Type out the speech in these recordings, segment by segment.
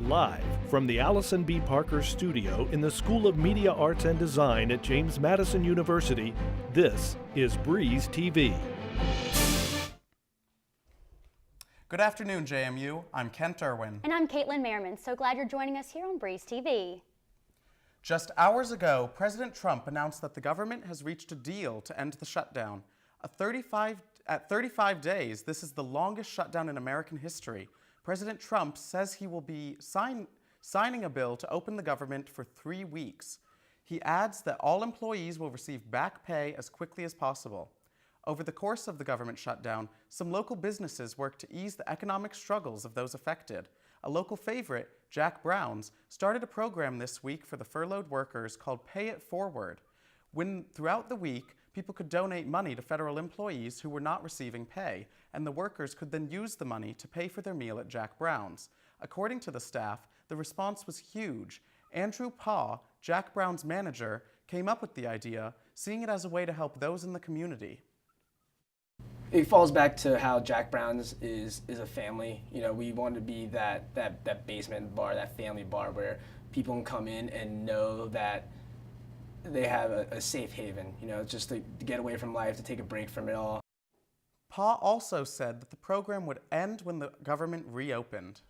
Live from the Allison B. Parker Studio in the School of Media Arts and Design at James Madison University, this is Breeze TV. Good afternoon, JMU. I'm Kent Irwin. And I'm Caitlin Merriman. So glad you're joining us here on Breeze TV. Just hours ago, President Trump announced that the government has reached a deal to end the shutdown. At 35 days, this is the longest shutdown in American history. President Trump says he will be signing a bill to open the government for 3 weeks. He adds that all employees will receive back pay as quickly as possible. Over the course of the government shutdown, some local businesses worked to ease the economic struggles of those affected. A local favorite, Jack Brown's, started a program this week for the furloughed workers called Pay It Forward. Throughout the week, people could donate money to federal employees who were not receiving pay, and the workers could then use the money to pay for their meal at Jack Brown's. According to the staff, the response was huge. Andrew Paugh, Jack Brown's manager, came up with the idea, seeing it as a way to help those in the community. It falls back to how Jack Brown's is a family. You know, we want to be that basement bar, that family bar where people can come in and know that they have a safe haven, you know, just to get away from life, to take a break from it all. Paugh also said that the program would end when the government reopened.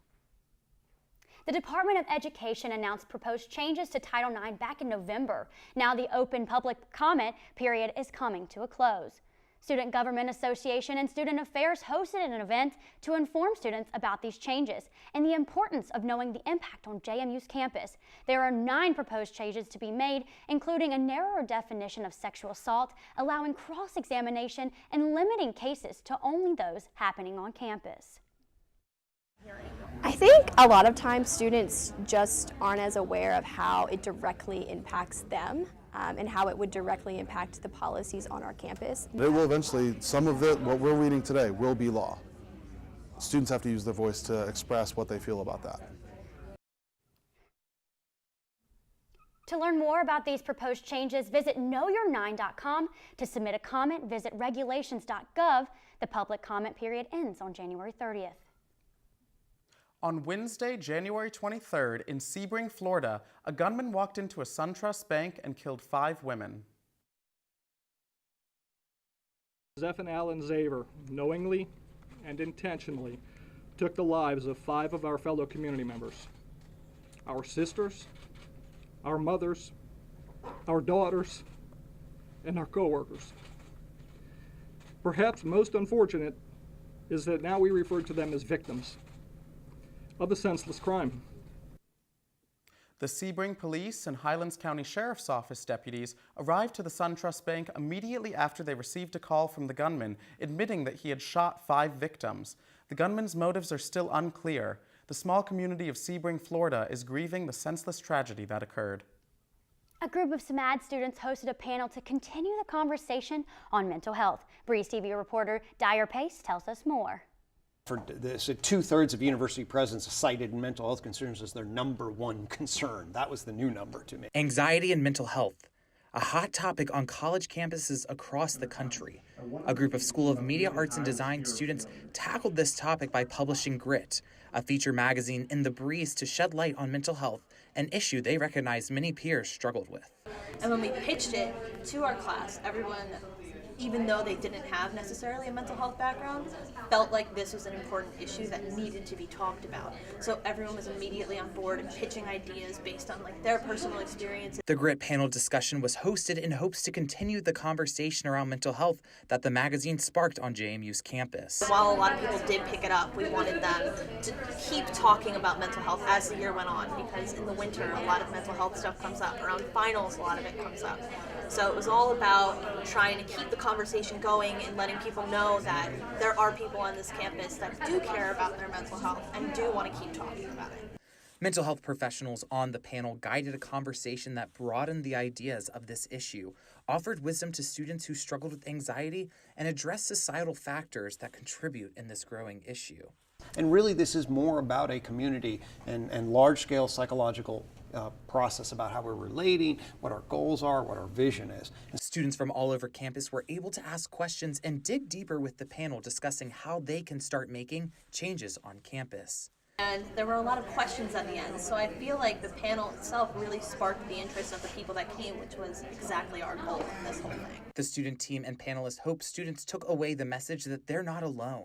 The Department of Education announced proposed changes to Title IX back in November. Now the open public comment period is coming to a close. Student Government Association and Student Affairs hosted an event to inform students about these changes and the importance of knowing the impact on JMU's campus. There are 9 proposed changes to be made, including a narrower definition of sexual assault, allowing cross-examination, and limiting cases to only those happening on campus. I think a lot of times students just aren't as aware of how it directly impacts them. And how it would directly impact the policies on our campus. It will eventually, some of it, what we're reading today, will be law. Students have to use their voice to express what they feel about that. To learn more about these proposed changes, visit knowyour9.com. To submit a comment, visit regulations.gov. The public comment period ends on January 30th. On Wednesday, January 23rd, in Sebring, Florida, a gunman walked into a SunTrust bank and killed 5 women. Zeph and Alan Zaver knowingly and intentionally took the lives of 5 of our fellow community members, our sisters, our mothers, our daughters, and our co-workers. Perhaps most unfortunate is that now we refer to them as victims of a senseless crime. The Sebring Police and Highlands County Sheriff's Office deputies arrived to the SunTrust Bank immediately after they received a call from the gunman admitting that he had shot 5 victims. The gunman's motives are still unclear. The small community of Sebring, Florida is grieving the senseless tragedy that occurred. A group of SMAD students hosted a panel to continue the conversation on mental health. Breeze TV reporter Dyer Pace tells us more. For this, 2/3 of university presidents cited mental health concerns as their #1 concern. That was the new number to me. Anxiety and mental health, a hot topic on college campuses across the country. A group of School of Media Arts and Design students tackled this topic by publishing Grit, a feature magazine in the Breeze to shed light on mental health, an issue they recognized many peers struggled with. And when we pitched it to our class, everyone, even though they didn't have necessarily a mental health background, felt like this was an important issue that needed to be talked about. So everyone was immediately on board and pitching ideas based on their personal experiences. The Grit panel discussion was hosted in hopes to continue the conversation around mental health that the magazine sparked on JMU's campus. While a lot of people did pick it up, we wanted them to keep talking about mental health as the year went on, because in the winter a lot of mental health stuff comes up. Around finals a lot of it comes up. So it was all about trying to keep the conversation going and letting people know that there are people on this campus that do care about their mental health and do want to keep talking about it. Mental health professionals on the panel guided a conversation that broadened the ideas of this issue, offered wisdom to students who struggled with anxiety, and addressed societal factors that contribute in this growing issue. And really this is more about a community and large-scale psychological process about how we're relating, what our goals are, what our vision is. Students from all over campus were able to ask questions and dig deeper with the panel discussing how they can start making changes on campus. And there were a lot of questions at the end, so I feel like the panel itself really sparked the interest of the people that came, which was exactly our goal in this whole thing. The student team and panelists hope students took away the message that they're not alone.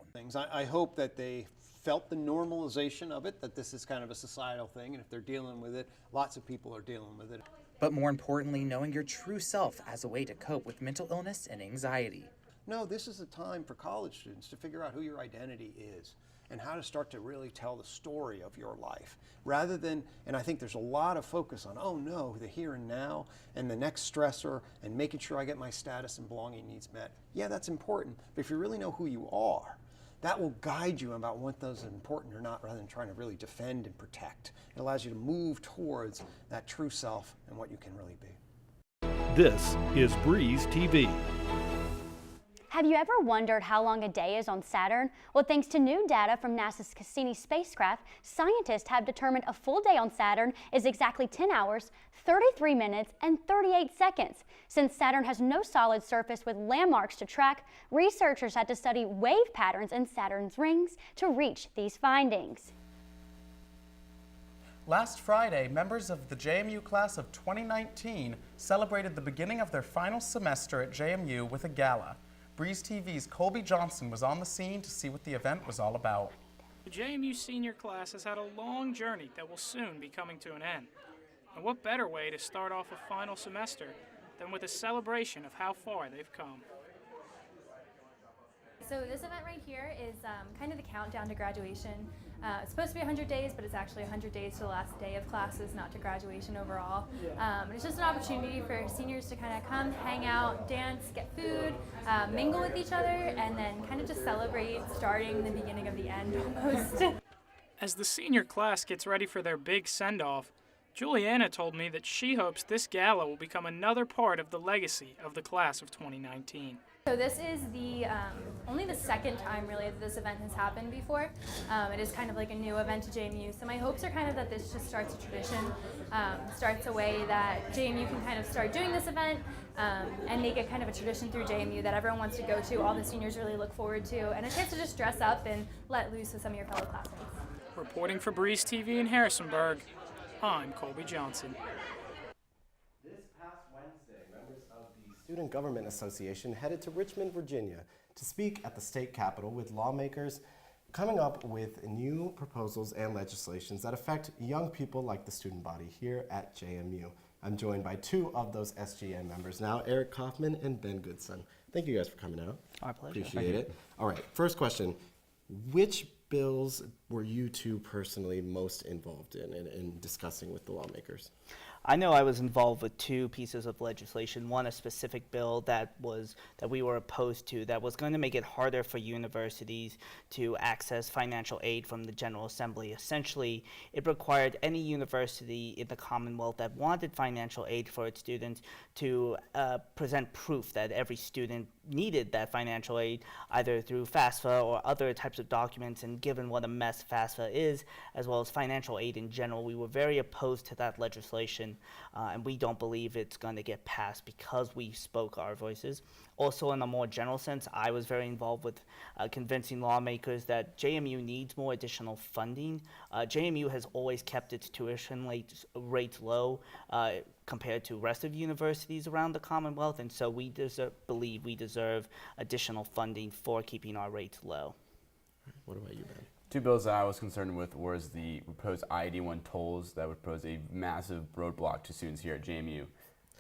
I hope that they felt the normalization of it, that this is kind of a societal thing, and if they're dealing with it, lots of people are dealing with it. But more importantly, knowing your true self as a way to cope with mental illness and anxiety. No, this is a time for college students to figure out who your identity is and how to start to really tell the story of your life. Rather than, and I think there's a lot of focus on, oh no, the here and now and the next stressor and making sure I get my status and belonging needs met. Yeah, that's important, but if you really know who you are, that will guide you about what those are important or not, rather than trying to really defend and protect. It allows you to move towards that true self and what you can really be. This is Breeze TV. Have you ever wondered how long a day is on Saturn? Well, thanks to new data from NASA's Cassini spacecraft, scientists have determined a full day on Saturn is exactly 10 hours, 33 minutes, and 38 seconds. Since Saturn has no solid surface with landmarks to track, researchers had to study wave patterns in Saturn's rings to reach these findings. Last Friday, members of the JMU class of 2019 celebrated the beginning of their final semester at JMU with a gala. Breeze TV's Colby Johnson was on the scene to see what the event was all about. The JMU senior class has had a long journey that will soon be coming to an end. And what better way to start off a final semester than with a celebration of how far they've come. So this event right here is kind of the countdown to graduation. It's supposed to be 100 days, but it's actually 100 days to the last day of classes, not to graduation overall. It's just an opportunity for seniors to kind of come, hang out, dance, get food, mingle with each other, and then kind of just celebrate starting the beginning of the end almost. As the senior class gets ready for their big send-off, Juliana told me that she hopes this gala will become another part of the legacy of the class of 2019. So this is the only the second time really that this event has happened before. It is kind of like a new event to JMU. So my hopes are kind of that this just starts a tradition, starts a way that JMU can kind of start doing this event and make it kind of a tradition through JMU that everyone wants to go to, all the seniors really look forward to, and a chance to just dress up and let loose with some of your fellow classmates. Reporting for Breeze TV in Harrisonburg, I'm Colby Johnson. Student Government Association headed to Richmond, Virginia to speak at the state capitol with lawmakers coming up with new proposals and legislations that affect young people like the student body here at JMU. I'm joined by two of those SGA members now, Eric Kaufman and Ben Goodson. Thank you guys for coming out. Our pleasure. Appreciate it. All right, first question. Which bills were you two personally most involved in discussing with the lawmakers? I know I was involved with two pieces of legislation. One, a specific bill that we were opposed to that was going to make it harder for universities to access financial aid from the General Assembly. Essentially, it required any university in the Commonwealth that wanted financial aid for its students to present proof that every student needed that financial aid, either through FAFSA or other types of documents. And given what a mess FAFSA is, as well as financial aid in general, we were very opposed to that legislation. And we don't believe it's going to get passed because we spoke our voices. Also, in a more general sense, I was very involved with convincing lawmakers that JMU needs more additional funding. JMU has always kept its tuition rates low compared to rest of universities around the Commonwealth, and so we believe we deserve additional funding for keeping our rates low. What about you, Ben? Two bills that I was concerned with was the proposed I-81 tolls that would pose a massive roadblock to students here at JMU.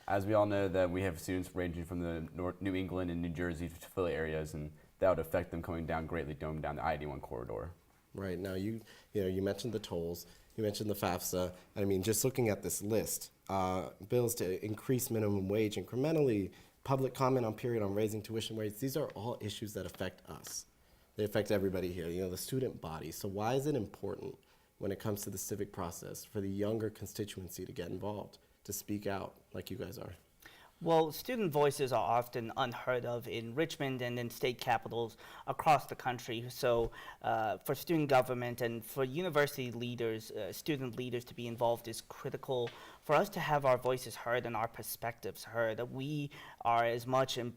As we all know that we have students ranging from the New England and New Jersey to Philly areas, and that would affect them coming down greatly going down the I-81 corridor. Right, now you mentioned the tolls, you mentioned the FAFSA. I mean, just looking at this list, bills to increase minimum wage incrementally, public comment on period on raising tuition rates, these are all issues that affect us. They affect everybody here, the student body. So why is it important when it comes to the civic process for the younger constituency to get involved, to speak out like you guys are? Well, student voices are often unheard of in Richmond and in state capitals across the country. So for student government and for university leaders, student leaders to be involved is critical for us to have our voices heard and our perspectives heard, that we are as much a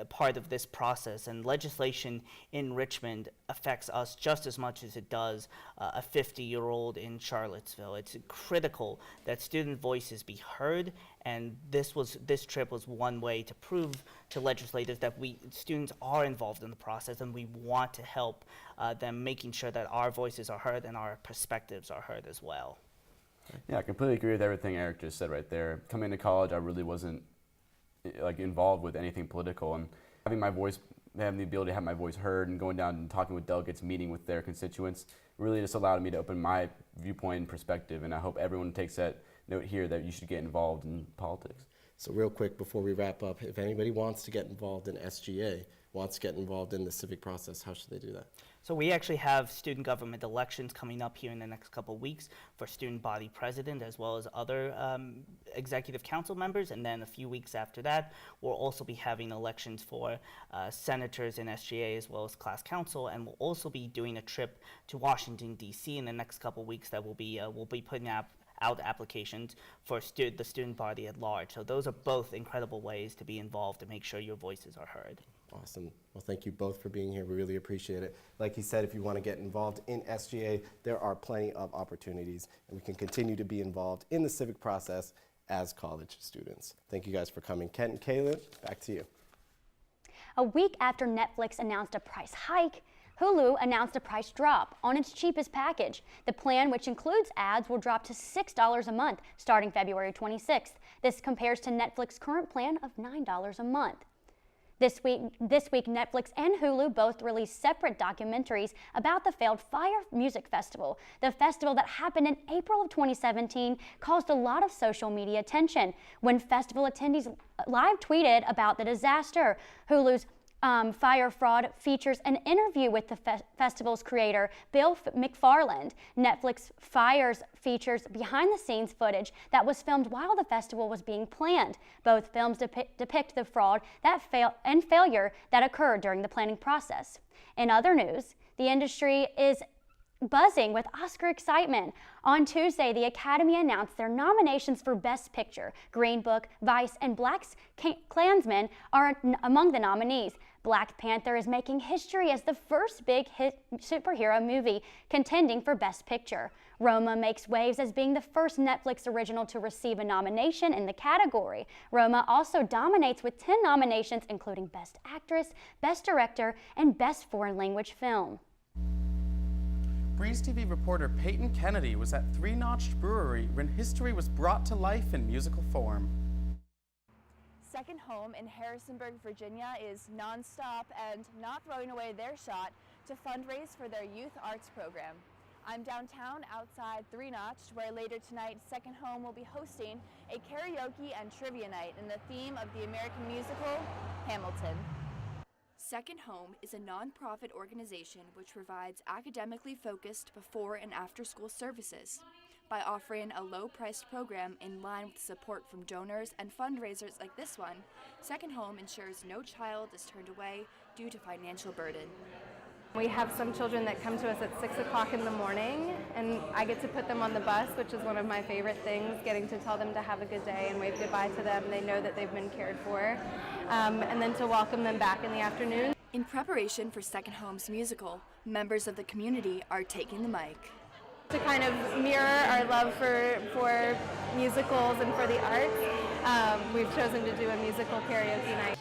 part of this process, and legislation in Richmond affects us just as much as it does a 50-year-old in Charlottesville. It's critical that student voices be heard, and this trip was one way to prove to legislators that students are involved in the process, and we want to help them making sure that our voices are heard and our perspectives are heard as well. Yeah, I completely agree with everything Eric just said right there. Coming to college, I really wasn't involved with anything political, and having the ability to have my voice heard and going down and talking with delegates, meeting with their constituents, really just allowed me to open my viewpoint and perspective, and I hope everyone takes that note here that you should get involved in politics. So real quick before we wrap up, if anybody wants to get involved in SGA, wants to get involved in the civic process, how should they do that? So we actually have student government elections coming up here in the next couple of weeks for student body president as well as other executive council members, and then a few weeks after that we'll also be having elections for senators in SGA as well as class council, and we'll also be doing a trip to Washington DC in the next couple of weeks that we'll be putting out applications for the student body at large. So those are both incredible ways to be involved to make sure your voices are heard. Awesome. Well, thank you both for being here. We really appreciate it. Like he said, if you want to get involved in SGA, there are plenty of opportunities, and we can continue to be involved in the civic process as college students. Thank you guys for coming. Kent and Kaylin, back to you. A week after Netflix announced a price hike, Hulu announced a price drop on its cheapest package. The plan, which includes ads, will drop to $6 a month starting February 26th. This compares to Netflix's current plan of $9 a month. This week, Netflix and Hulu both released separate documentaries about the failed Fire Music Festival. The festival that happened in April of 2017 caused a lot of social media attention when festival attendees live tweeted about the disaster. Hulu's Fire Fraud features an interview with the festival's creator, Bill McFarland. Netflix Fires features behind-the-scenes footage that was filmed while the festival was being planned. Both films depict the fraud and failure that occurred during the planning process. In other news, the industry is buzzing with Oscar excitement. On Tuesday, the Academy announced their nominations for Best Picture. Green Book, Vice, and Black Klansman are among the nominees. Black Panther is making history as the first big hit superhero movie contending for Best Picture. Roma makes waves as being the first Netflix original to receive a nomination in the category. Roma also dominates with 10 nominations, including Best Actress, Best Director, and Best Foreign Language Film. Breeze TV reporter Peyton Kennedy was at Three Notched Brewery when history was brought to life in musical form. Second Home in Harrisonburg, Virginia is nonstop and not throwing away their shot to fundraise for their youth arts program. I'm downtown outside Three Notched, where later tonight Second Home will be hosting a karaoke and trivia night in the theme of the American musical, Hamilton. Second Home is a nonprofit organization which provides academically focused before and after school services. By offering a low-priced program in line with support from donors and fundraisers like this one, Second Home ensures no child is turned away due to financial burden. We have some children that come to us at 6 o'clock in the morning, and I get to put them on the bus, which is one of my favorite things, getting to tell them to have a good day and wave goodbye to them. They know that they've been cared for, and then to welcome them back in the afternoon. In preparation for Second Home's musical, members of the community are taking the mic. To kind of mirror our love for musicals and for the arts, we've chosen to do a musical karaoke night.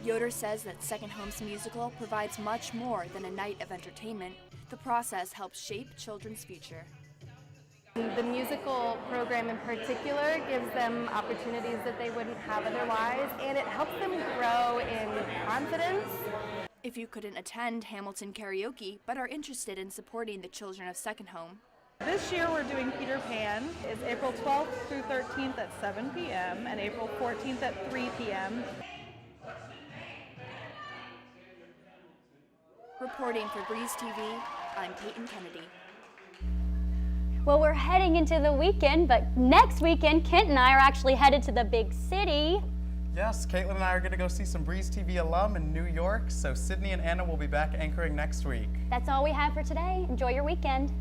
Yoder says that Second Home's musical provides much more than a night of entertainment. The process helps shape children's future. The musical program in particular gives them opportunities that they wouldn't have otherwise, and it helps them grow in confidence. If you couldn't attend Hamilton karaoke but are interested in supporting the children of Second Home, this year we're doing Peter Pan. It's April 12th through 13th at 7 p.m. and April 14th at 3 p.m. Reporting for Breeze TV, I'm Peyton Kennedy. Well, we're heading into the weekend, but next weekend, Kent and I are actually headed to the big city. Yes, Caitlin and I are going to go see some Breeze TV alum in New York, so Sydney and Anna will be back anchoring next week. That's all we have for today. Enjoy your weekend.